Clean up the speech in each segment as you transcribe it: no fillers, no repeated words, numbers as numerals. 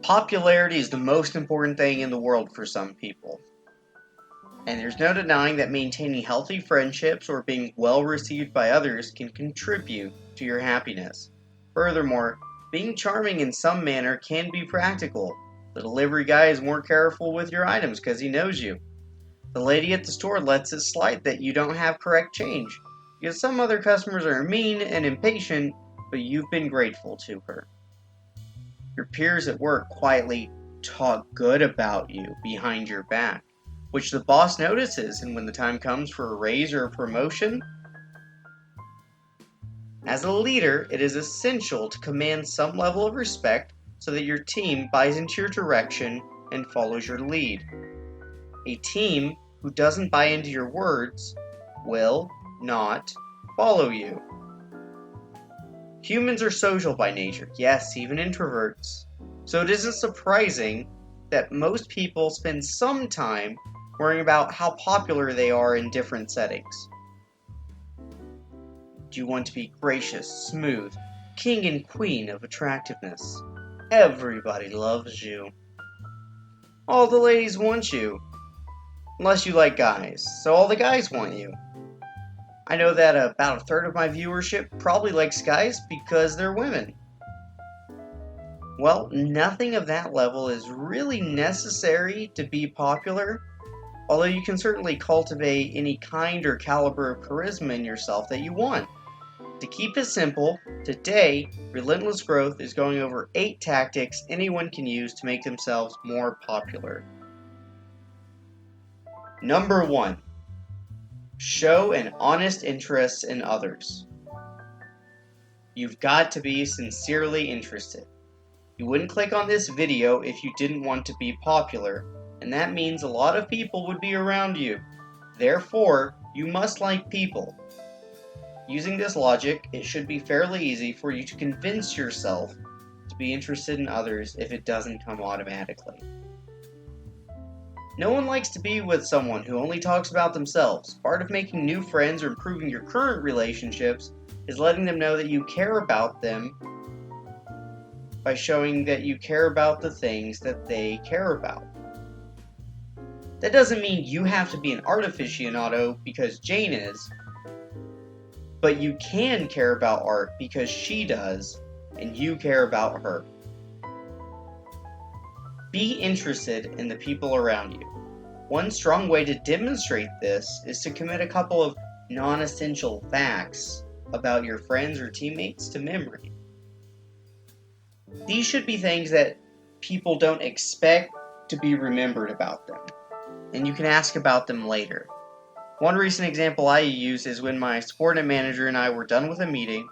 Popularity is the most important thing in the world for some people. And there's no denying that maintaining healthy friendships or being well received by others can contribute to your happiness. Furthermore, being charming in some manner can be practical. The delivery guy is more careful with your items because he knows you. The lady at the store lets it slide that you don't have correct change, because some other customers are mean and impatient, but you've been grateful to her. Your peers at work quietly talk good about you behind your back, which the boss notices, and when the time comes for a raise or a promotion, as a leader, it is essential to command some level of respect so that your team buys into your direction and follows your lead. A team who doesn't buy into your words will not follow you. Humans are social by nature, yes, even introverts. So it isn't surprising that most people spend some time worrying about how popular they are in different settings. Do you want to be gracious, smooth, king and queen of attractiveness? Everybody loves you. All the ladies want you. Unless you like guys, so all the guys want you. I know that about a third of my viewership probably likes guys because they're women. Well, nothing of that level is really necessary to be popular, although you can certainly cultivate any kind or caliber of charisma in yourself that you want. To keep it simple, today, Relentless Growth is going over 8 tactics anyone can use to make themselves more popular. Number 1. Show an honest interest in others. You've got to be sincerely interested. You wouldn't click on this video if you didn't want to be popular, and that means a lot of people would be around you. Therefore, you must like people. Using this logic, it should be fairly easy for you to convince yourself to be interested in others if it doesn't come automatically. No one likes to be with someone who only talks about themselves. Part of making new friends or improving your current relationships is letting them know that you care about them by showing that you care about the things that they care about. That doesn't mean you have to be an art aficionado because Jane is, but you can care about art because she does, and you care about her. Be interested in the people around you. One strong way to demonstrate this is to commit a couple of non-essential facts about your friends or teammates to memory. These should be things that people don't expect to be remembered about them, and you can ask about them later. One recent example I use is when my subordinate manager and I were done with a meeting.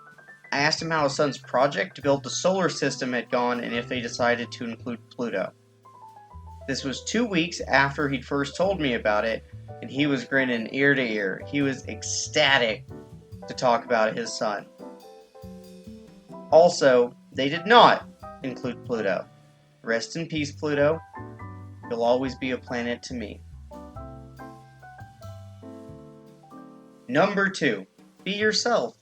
I asked him how his son's project to build the solar system had gone and if they decided to include Pluto. This was 2 weeks after he'd first told me about it, and he was grinning ear to ear. He was ecstatic to talk about his son. Also, they did not include Pluto. Rest in peace, Pluto. You'll always be a planet to me. Number 2, be yourself.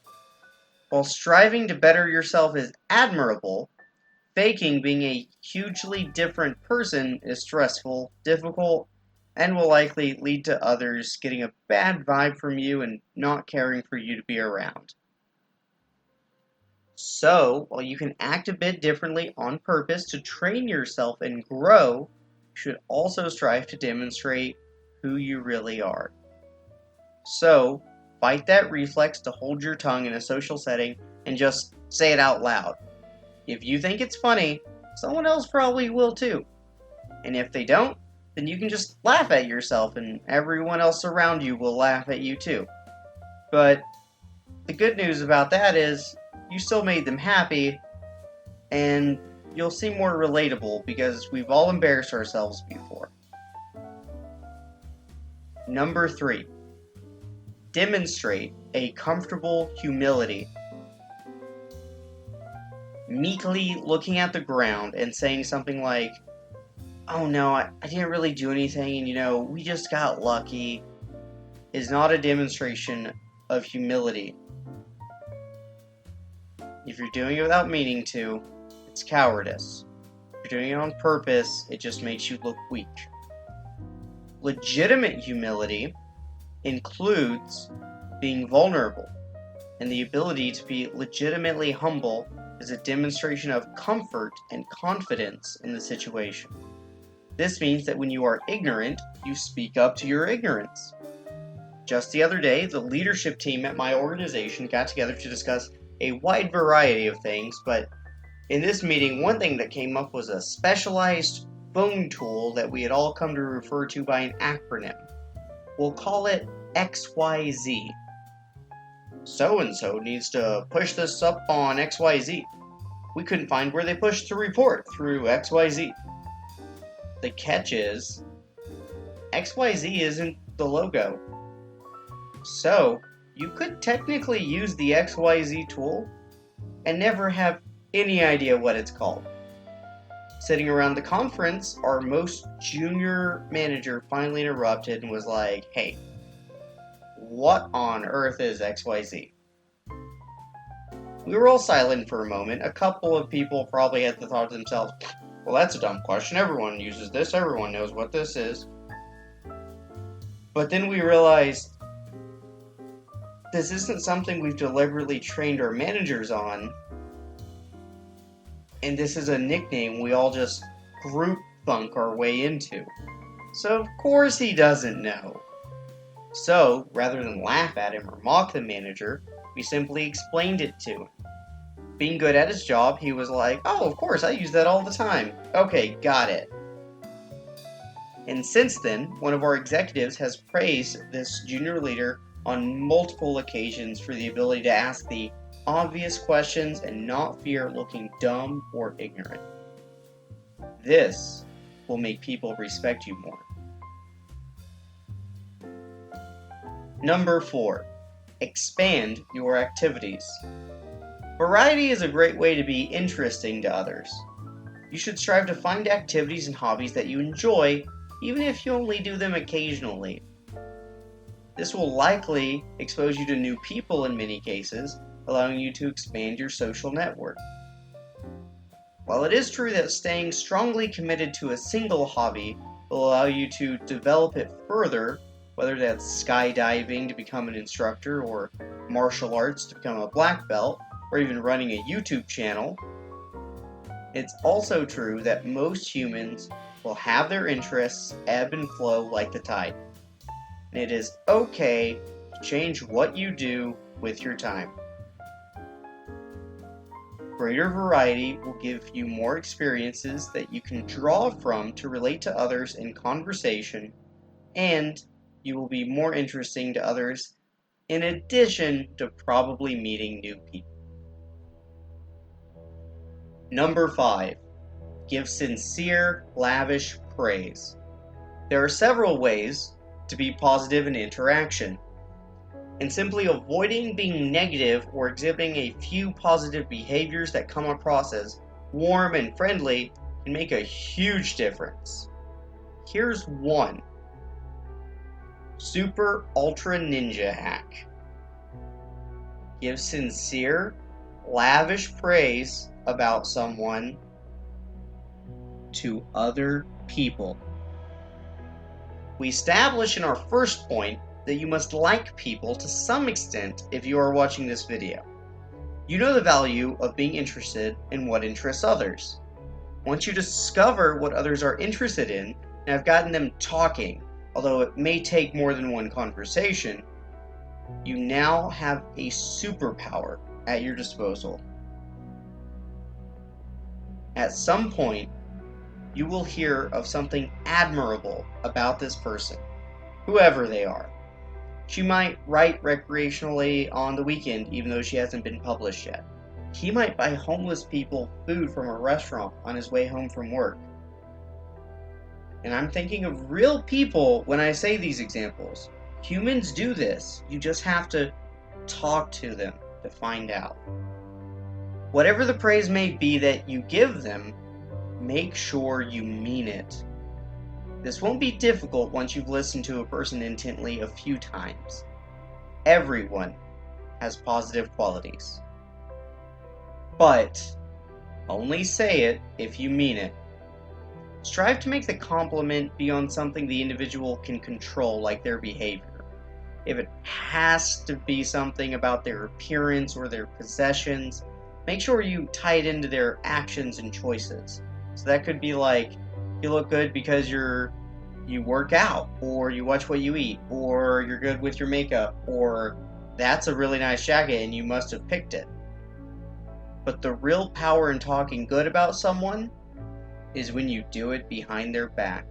While striving to better yourself is admirable, faking being a hugely different person is stressful, difficult, and will likely lead to others getting a bad vibe from you and not caring for you to be around. So, while you can act a bit differently on purpose to train yourself and grow, you should also strive to demonstrate who you really are. So, fight that reflex to hold your tongue in a social setting and just say it out loud. If you think it's funny, someone else probably will too. And if they don't, then you can just laugh at yourself and everyone else around you will laugh at you too. But the good news about that is you still made them happy and you'll seem more relatable because we've all embarrassed ourselves before. Number 3. Demonstrate a comfortable humility. Meekly looking at the ground and saying something like, "Oh no, I didn't really do anything and we just got lucky," is not a demonstration of humility. If you're doing it without meaning to, it's cowardice. If you're doing it on purpose, it just makes you look weak. Legitimate humility includes being vulnerable, and the ability to be legitimately humble is a demonstration of comfort and confidence in the situation. This means that when you are ignorant, you speak up to your ignorance. Just the other day, the leadership team at my organization got together to discuss a wide variety of things, but in this meeting, one thing that came up was a specialized phone tool that we had all come to refer to by an acronym. We'll call it XYZ. So-and-so needs to push this up on XYZ. We couldn't find where they pushed the report through XYZ. The catch is, XYZ isn't the logo. So, you could technically use the XYZ tool and never have any idea what it's called. Sitting around the conference, our most junior manager finally interrupted and was like, "Hey, what on earth is XYZ?" We were all silent for a moment. A couple of people probably had the thought to themselves, "Well, that's a dumb question. Everyone uses this. Everyone knows what this is." But then we realized this isn't something we've deliberately trained our managers on. And this is a nickname we all just group thunk our way into. So of course he doesn't know. So, rather than laugh at him or mock the manager, we simply explained it to him. Being good at his job, he was like, "Oh, of course, I use that all the time. Okay, got it." And since then, one of our executives has praised this junior leader on multiple occasions for the ability to ask the obvious questions and not fear looking dumb or ignorant. This will make people respect you more. Number 4, expand your activities. Variety is a great way to be interesting to others. You should strive to find activities and hobbies that you enjoy, even if you only do them occasionally. This will likely expose you to new people in many cases, allowing you to expand your social network. While it is true that staying strongly committed to a single hobby will allow you to develop it further, whether that's skydiving to become an instructor, or martial arts to become a black belt, or even running a YouTube channel, it's also true that most humans will have their interests ebb and flow like the tide. And it is okay to change what you do with your time. Greater variety will give you more experiences that you can draw from to relate to others in conversation, and you will be more interesting to others in addition to probably meeting new people. Number 5, give sincere, lavish praise. There are several ways to be positive in interaction, and simply avoiding being negative or exhibiting a few positive behaviors that come across as warm and friendly can make a huge difference. Here's one. Super Ultra Ninja Hack. Give sincere, lavish praise about someone to other people. We establish in our first point that you must like people to some extent if you are watching this video. You know the value of being interested in what interests others. Once you discover what others are interested in and have gotten them talking, although it may take more than one conversation, you now have a superpower at your disposal. At some point, you will hear of something admirable about this person, whoever they are. She might write recreationally on the weekend, even though she hasn't been published yet. He might buy homeless people food from a restaurant on his way home from work. And I'm thinking of real people when I say these examples. Humans do this. You just have to talk to them to find out. Whatever the praise may be that you give them, make sure you mean it. This won't be difficult once you've listened to a person intently a few times. Everyone has positive qualities. But only say it if you mean it. Strive to make the compliment be on something the individual can control, like their behavior. If it has to be something about their appearance or their possessions, make sure you tie it into their actions and choices. So that could be like, you look good because you work out, or you watch what you eat, or you're good with your makeup, or that's a really nice jacket and you must have picked it. But the real power in talking good about someone is when you do it behind their back.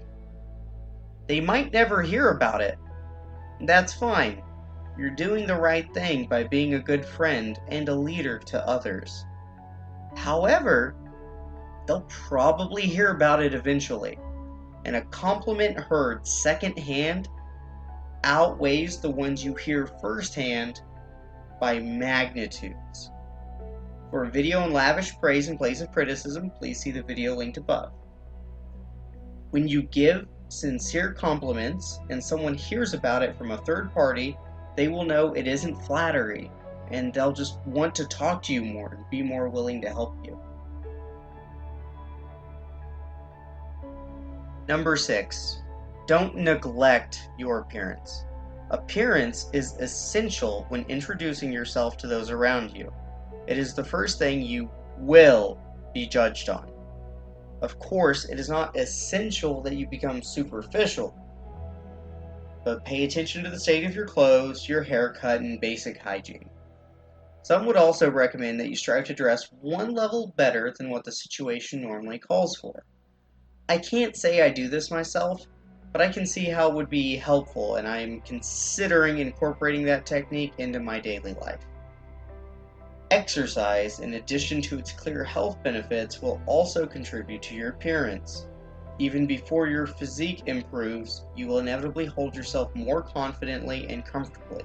They might never hear about it. That's fine. You're doing the right thing by being a good friend and a leader to others. However, they'll probably hear about it eventually, and a compliment heard secondhand outweighs the ones you hear firsthand by magnitudes. For a video on lavish praise in place of criticism, please see the video linked above. When you give sincere compliments and someone hears about it from a third party, they will know it isn't flattery, and they'll just want to talk to you more and be more willing to help you. Number 6, don't neglect your appearance. Appearance is essential when introducing yourself to those around you. It is the first thing you will be judged on. Of course, it is not essential that you become superficial, but pay attention to the state of your clothes, your haircut, and basic hygiene. Some would also recommend that you strive to dress one level better than what the situation normally calls for. I can't say I do this myself, but I can see how it would be helpful, and I'm considering incorporating that technique into my daily life. Exercise, in addition to its clear health benefits, will also contribute to your appearance. Even before your physique improves, you will inevitably hold yourself more confidently and comfortably.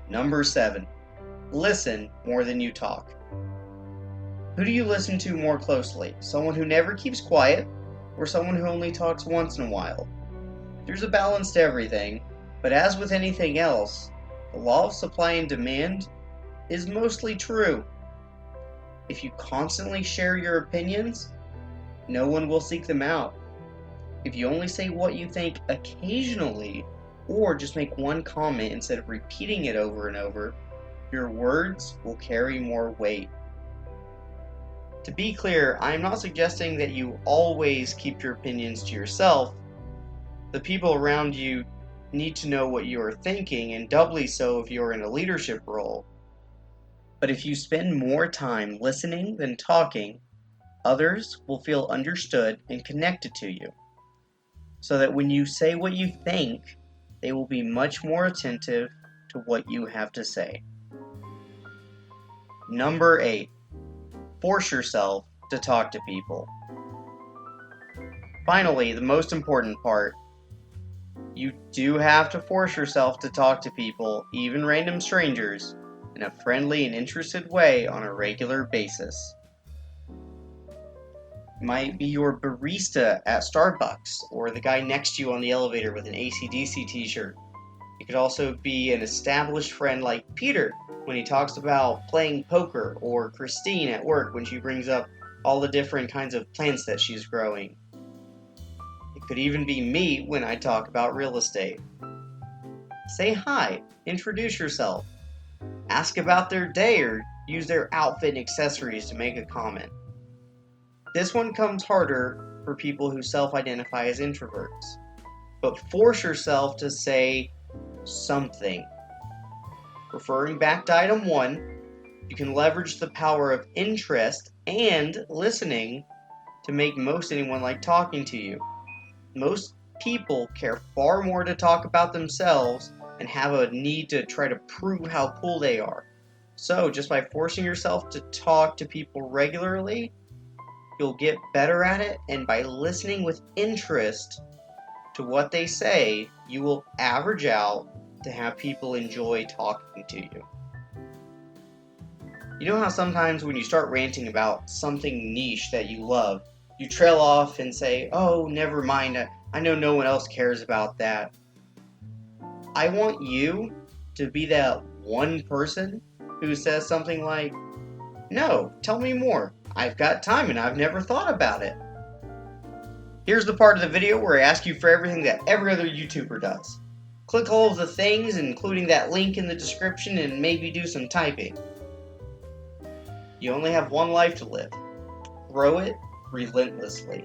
Number 7, listen more than you talk. Who do you listen to more closely? Someone who never keeps quiet, or someone who only talks once in a while? There's a balance to everything, but as with anything else, the law of supply and demand is mostly true. If you constantly share your opinions, no one will seek them out. If you only say what you think occasionally, or just make one comment instead of repeating it over and over, your words will carry more weight. To be clear, I am not suggesting that you always keep your opinions to yourself. The people around you need to know what you are thinking, and doubly so if you are in a leadership role. But if you spend more time listening than talking, others will feel understood and connected to you, so that when you say what you think, they will be much more attentive to what you have to say. Number 8, force yourself to talk to people. Finally, the most important part. You do have to force yourself to talk to people, even random strangers, in a friendly and interested way on a regular basis. It might be your barista at Starbucks, or the guy next to you on the elevator with an AC/DC t-shirt. It could also be an established friend like Peter when he talks about playing poker, or Christine at work when she brings up all the different kinds of plants that she's growing. It could even be me when I talk about real estate. Say hi, introduce yourself, ask about their day, or use their outfit and accessories to make a comment. This one comes harder for people who self-identify as introverts, but force yourself to say something. Referring back to item 1, you can leverage the power of interest and listening to make most anyone like talking to you. Most people care far more to talk about themselves and have a need to try to prove how cool they are. So just by forcing yourself to talk to people regularly, you'll get better at it, and by listening with interest to what they say, you will average out to have people enjoy talking to you. You know how sometimes when you start ranting about something niche that you love, you trail off and say, oh, never mind, I know no one else cares about that. I want you to be that one person who says something like, no, tell me more. I've got time and I've never thought about it. Here's the part of the video where I ask you for everything that every other YouTuber does. Click all of the things, including that link in the description, and maybe do some typing. You only have one life to live. Grow it relentlessly.